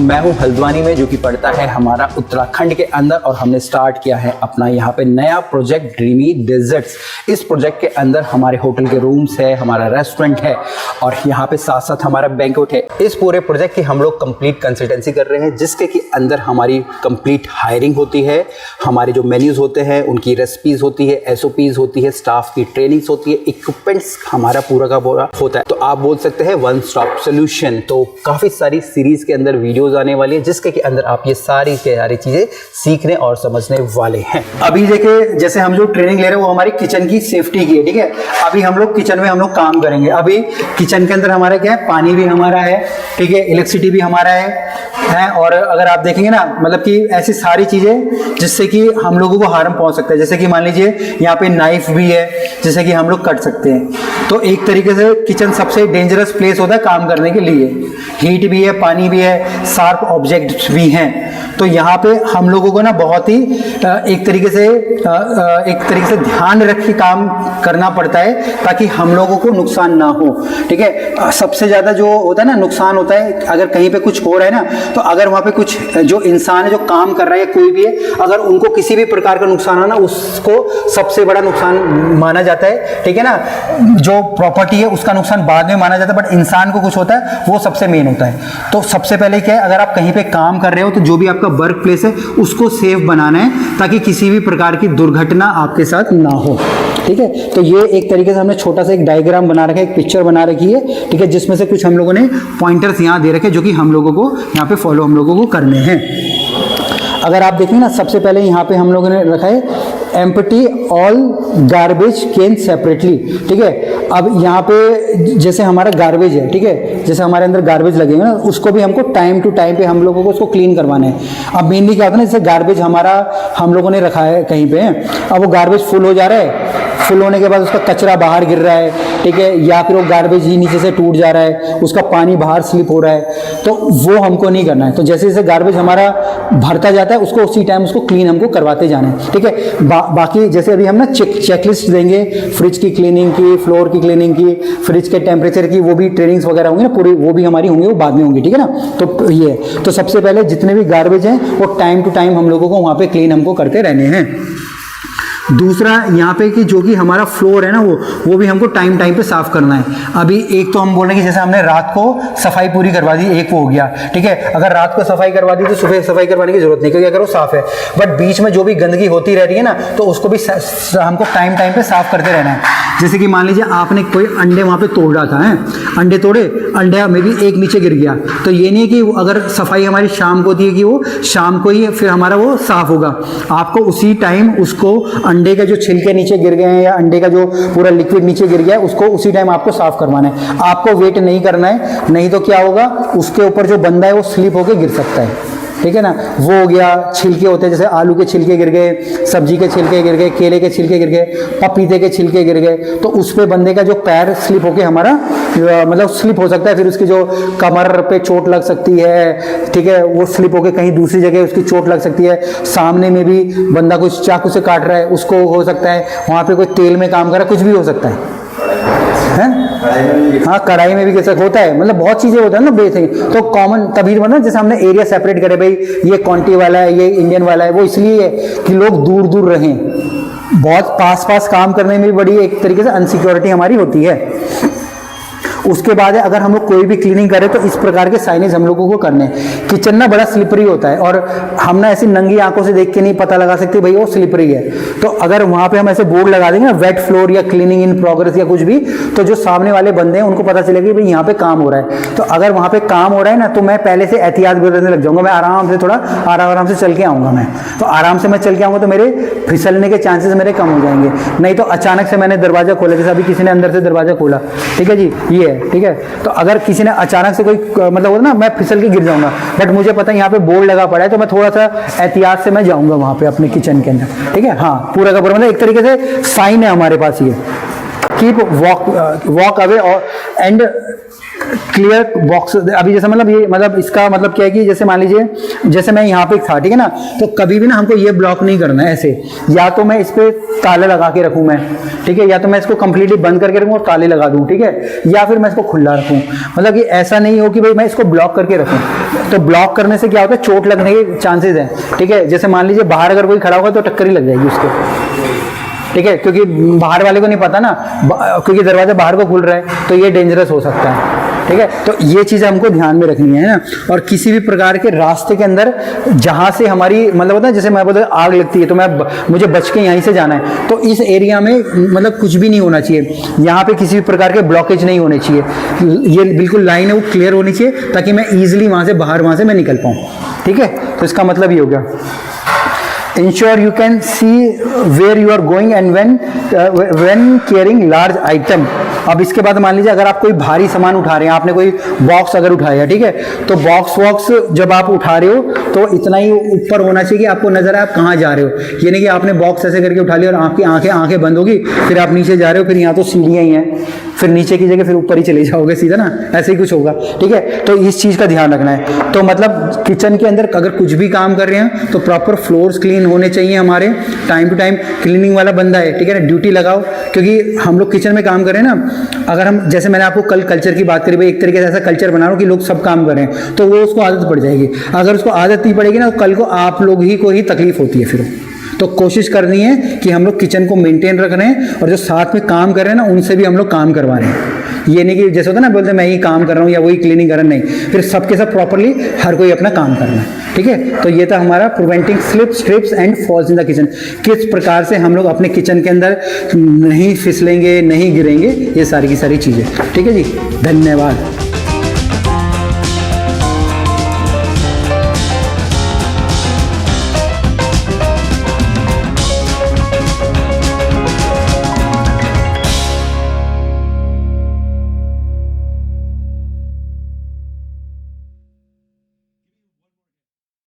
मैं हूं हल्द्वानी में, जो कि पड़ता है हमारा उत्तराखंड के अंदर, और हमने स्टार्ट किया है अपना यहाँ पे नया प्रोजेक्ट ड्रीमी डेजर्ट्स। इस प्रोजेक्ट के अंदर हमारे होटल के रूम्स है, हमारा रेस्टोरेंट है और यहाँ पे साथ साथ हमारा बैंक्वेट है। इस पूरे प्रोजेक्ट की हम लोग कंप्लीट कंसल्टेंसी कर रहे हैं, जिसके कि अंदर हमारी कंप्लीट हायरिंग होती है, हमारे जो मेन्यूज होते हैं उनकी रेसिपीज होती है, SOPs होती है, स्टाफ की ट्रेनिंग्स होती है, इक्विपमेंट्स हमारा पूरा का पूरा होता है। तो आप बोल सकते हैं वन स्टॉप सोल्यूशन। तो काफ़ी सारी सीरीज के अंदर वीडियोस आने वाली है, जिसके के अंदर आप ये सारी चीज़ें सीखने और समझने वाले हैं। अभी देखिए, जैसे हम जो ट्रेनिंग ले रहे हैं वो हमारी किचन की सेफ्टी की है, ठीक है। अभी हम लोग किचन में हम लोग काम करेंगे। अभी किचन के अंदर हमारा क्या है, पानी भी हमारा है, ठीक है, इलेक्ट्रिसिटी भी हमारा है। और अगर आप देखेंगे ना, मतलब कि ऐसी सारी चीज़ें जिससे कि हम लोगों को हार्म पहुंच सकता है। जैसे कि मान लीजिए यहाँ पे नाइफ भी है, जिससे कि हम लोग कट सकते हैं। तो एक तरीके से किचन सबसे डेंजरस प्लेस होता है काम करने के लिए। हीट भी है, पानी भी है, शार्प ऑब्जेक्ट्स भी हैं। तो यहाँ पे हम लोगों को ना बहुत ही एक तरीके से ध्यान रख के काम करना पड़ता है, ताकि हम लोगों को नुकसान ना हो, ठीक है। सबसे ज़्यादा जो होता है ना नुकसान होता है अगर कहीं पे कुछ हो रहा है ना, तो अगर वहाँ पे कुछ जो इंसान है जो काम कर रहा है, कोई भी है, अगर उनको किसी भी प्रकार का नुकसान हो ना, उसको सबसे बड़ा नुकसान माना जाता है, ठीक है ना। जो प्रॉपर्टी है उसका नुकसान बाद में माना जाता है, बट इंसान को कुछ होता है वो सबसे मेन होता है। तो सबसे पहले क्या है, अगर आप कहीं पे काम कर रहे हो तो जो भी आपका वर्क प्लेस है उसको सेफ बनाना है, ताकि किसी भी प्रकार की दुर्घटना आपके साथ ना हो, ठीक है। तो ये एक तरीके से हमने छोटा सा एक डायग्राम बना रखा है, एक पिक्चर बना रखी है, ठीक है, जिसमें से कुछ हम लोगों ने पॉइंटर्स यहाँ दे रखे, जो कि हम लोगों को यहाँ पे फॉलो हम लोगों को करने हैं। अगर आप देखें ना, सबसे पहले यहाँ पे हम लोगों ने रखा है empty all garbage can separately, ठीक है। अब यहाँ पे जैसे हमारा गार्बेज है, ठीक है, जैसे हमारे अंदर गार्बेज लगेंगे ना, उसको भी हमको टाइम टू टाइम पे हम लोगों को उसको क्लीन करवाना है। अब मेनली क्या होता है ना, जैसे गार्बेज हमारा हम लोगों ने रखा है कहीं पे, अब वो गार्बेज फुल हो जा रहा है, फुल होने के बाद उसका कचरा बाहर गिर रहा है, ठीक है, या फिर वो गार्बेज ही नीचे से टूट जा रहा है, उसका पानी बाहर स्लिप हो रहा है, तो वो हमको नहीं करना है। तो जैसे जैसे गार्बेज हमारा भरता जाता है, उसको उसी टाइम उसको क्लीन हमको करवाते जाना है, ठीक है। बाकी जैसे अभी हम ना चेकलिस्ट देंगे, फ्रिज की क्लीनिंग की, फ्लोर की क्लीनिंग की, फ्रिज के टेम्परेचर की, वो भी ट्रेनिंग्स वगैरह होंगी ना पूरी, वो भी हमारी होंगी, वो बाद में होंगी, ठीक है ना। तो ये तो सबसे पहले जितने भी गार्बेज हैं वो टाइम टू टाइम हम लोगों को वहाँ पे क्लीन हमको करते रहने हैं। दूसरा यहाँ पे कि जो कि हमारा फ्लोर है ना, वो भी हमको टाइम टाइम पे साफ करना है। अभी एक तो हम बोल रहे हैं कि जैसे हमने रात को सफाई पूरी करवा दी, एक वो हो गया, ठीक है। अगर रात को सफाई करवा दी तो सुबह सफाई करवाने की जरूरत नहीं, क्योंकि अगर वो साफ है। बट बीच में जो भी गंदगी होती रहती है ना, तो उसको भी हमको टाइम टाइम पे साफ करते रहना है। जैसे कि मान लीजिए आपने कोई अंडे वहाँ पे तोड़ रहा था, है, अंडे तोड़े, अंडा में भी एक नीचे गिर गया, तो ये नहीं है कि अगर सफाई हमारी शाम को होती है कि वो शाम को ही फिर हमारा वो साफ होगा। आपको उसी टाइम उसको अंडे का जो छिलके नीचे गिर गए हैं या अंडे का जो पूरा लिक्विड नीचे गिर गया है, उसको उसी टाइम आपको साफ करवाना है। आपको वेट नहीं करना है, नहीं तो क्या होगा, उसके ऊपर जो बंदा है वो स्लिप होकर गिर सकता है, ठीक है ना। वो हो गया, छिलके होते हैं, जैसे आलू के छिलके गिर गए, सब्जी के छिलके गिर गए, केले के छिलके गिर गए, पपीते के छिलके गिर गए, तो उस पे बंदे का जो पैर स्लिप होके हमारा मतलब स्लिप हो सकता है, फिर उसकी जो कमर पे चोट लग सकती है, ठीक है, वो स्लिप होके कहीं दूसरी जगह उसकी चोट लग सकती है। सामने में भी बंदा कुछ चाकू से काट रहा है, उसको हो सकता है, वहाँ पे कोई तेल में काम कर रहा है, कुछ भी हो सकता है। हाँ, कढ़ाई में भी कैसे होता है, मतलब बहुत चीजें होता है ना बेसिक। तो कॉमन तभी मतलब जैसे हमने एरिया सेपरेट करे, भाई ये क्वांटी वाला है, ये इंडियन वाला है, वो इसलिए है कि लोग दूर दूर रहें। बहुत पास पास काम करने में भी बड़ी एक तरीके से अनसिक्योरिटी हमारी होती है। उसके बाद अगर हम लोग कोई भी क्लीनिंग करें तो इस प्रकार के साइनेज हम लोगों को करने हैं। किचन ना बड़ा स्लिपरी होता है, और हम ना ऐसी नंगी आंखों से देख के नहीं पता लगा सकते भाई वो स्लिपरी है। तो अगर वहां पे हम ऐसे बोर्ड लगा देंगे ना, वेट फ्लोर या क्लीनिंग इन प्रोग्रेस या कुछ भी, तो जो सामने वाले बंदे हैं उनको पता चलेगा भाई यहाँ पे काम हो रहा है। तो अगर वहां पे काम हो रहा है ना, तो मैं पहले से एहतियात बरतने लग जाऊंगा, मैं आराम से थोड़ा आराम से चल के आऊंगा। मैं तो आराम से मैं चल के आऊंगा तो मेरे फिसलने के चांसेस मेरे कम हो जाएंगे। नहीं तो अचानक से मैंने दरवाजा खोला, जैसे अभी किसी ने अंदर से दरवाजा खोला, ठीक है जी, ये है, ठीक है। तो अगर किसी ने अचानक से कोई मतलब होता ना, मैं फिसल के गिर जाऊंगा, बट मुझे पता है यहाँ पे बोर्ड लगा पड़ा है, तो मैं थोड़ा सा एहतियात से मैं जाऊंगा वहां पे अपने किचन के अंदर, ठीक है। हाँ, पूरा का पूरा मतलब एक तरीके से साइन है हमारे पास ये, कीप वॉक अवे और एंड क्लियर बॉक्स। अभी जैसे मतलब ये मतलब इसका मतलब क्या है कि जैसे मान लीजिए जैसे मैं यहाँ पे था, ठीक है ना, तो कभी भी ना हमको ये ब्लॉक नहीं करना है ऐसे, या तो मैं इस पे ताले लगा के रखूँ मैं, ठीक है, या तो मैं इसको कंप्लीटली बंद करके रखूँ और ताले लगा दूँ, ठीक है, या फिर मैं इसको खुला रखूँ। मतलब कि ऐसा नहीं हो कि भाई मैं इसको ब्लॉक करके रखूँ। तो ब्लॉक करने से क्या होता है, चोट लगने के चांसेस हैं, ठीक है। जैसे मान लीजिए बाहर अगर कोई खड़ा होगा तो टक्कर ही लग जाएगी उसके, ठीक है, क्योंकि बाहर वाले को नहीं पता ना, क्योंकि दरवाजा बाहर को खुल रहा है तो ये डेंजरस हो सकता है, ठीक है। तो ये चीज़ें हमको ध्यान में रखनी है ना। और किसी भी प्रकार के रास्ते के अंदर जहाँ से हमारी मतलब होता है, जैसे मैं बोलता आग लगती है तो मुझे बच के यहीं से जाना है, तो इस एरिया में मतलब कुछ भी नहीं होना चाहिए, यहाँ पे किसी भी प्रकार के ब्लॉकेज नहीं होने चाहिए, ये बिल्कुल लाइन है वो क्लियर होनी चाहिए ताकि मैं ईजिली वहाँ से मैं निकल पाऊँ, ठीक है। तो इसका मतलब ये हो गया, ensure you can see where you are going and when carrying large item। अब इसके बाद मान लीजिए अगर आप कोई भारी सामान उठा रहे हैं, आपने कोई बॉक्स अगर उठाया, ठीक है, तो बॉक्स जब आप उठा रहे हो तो इतना ही ऊपर होना चाहिए कि आपको नजर आए आप कहाँ जा रहे हो। ये नहीं कि आपने बॉक्स ऐसे करके उठा लिया और आपकी आंखें बंद होगी, फिर आप नीचे जा रहे हो, फिर यहाँ तो सीढ़ियाँ ही हैं, फिर नीचे की जगह फिर ऊपर ही चले जाओगे सीधा ना, ऐसे ही कुछ होगा, ठीक है। तो इस चीज़ का ध्यान रखना है। तो मतलब किचन के अंदर अगर कुछ भी काम कर रहे हैं तो प्रॉपर फ्लोर्स क्लीन होने चाहिए हमारे, टाइम टू टाइम क्लीनिंग वाला बंदा है, ठीक है ना, ड्यूटी लगाओ, क्योंकि हम लोग किचन में काम कर रहे हैं ना। अगर हम जैसे मैंने आपको कल कल्चर की बात करी, भाई एक तरीके से ऐसा कल्चर बना रहा हूँ कि लोग सब काम कर रहे हैं, तो वो उसको आदत पड़ जाएगी। अगर उसको आदत नहीं पड़ेगी ना, तो कल को आप लोग ही को ही तकलीफ होती है फिर। तो कोशिश करनी है कि हम लोग किचन को मेंटेन रख रहे हैं और जो साथ में काम कर रहे हैं ना उनसे भी हम लोग काम करवा रहे हैं। ये नहीं कि जैसे होता है ना, बोलते मैं ही काम कर रहा हूँ या वही क्लीनिंग कर रहा, नहीं, फिर सबके सब प्रॉपरली हर कोई अपना काम करना है, ठीक है। तो ये था हमारा preventing slips, trips and falls in the kitchen. किस प्रकार से हम लोग अपने किचन के अंदर नहीं फिसलेंगे, नहीं गिरेंगे, ये सारी की सारी चीज़ें, ठीक है जी। धन्यवाद।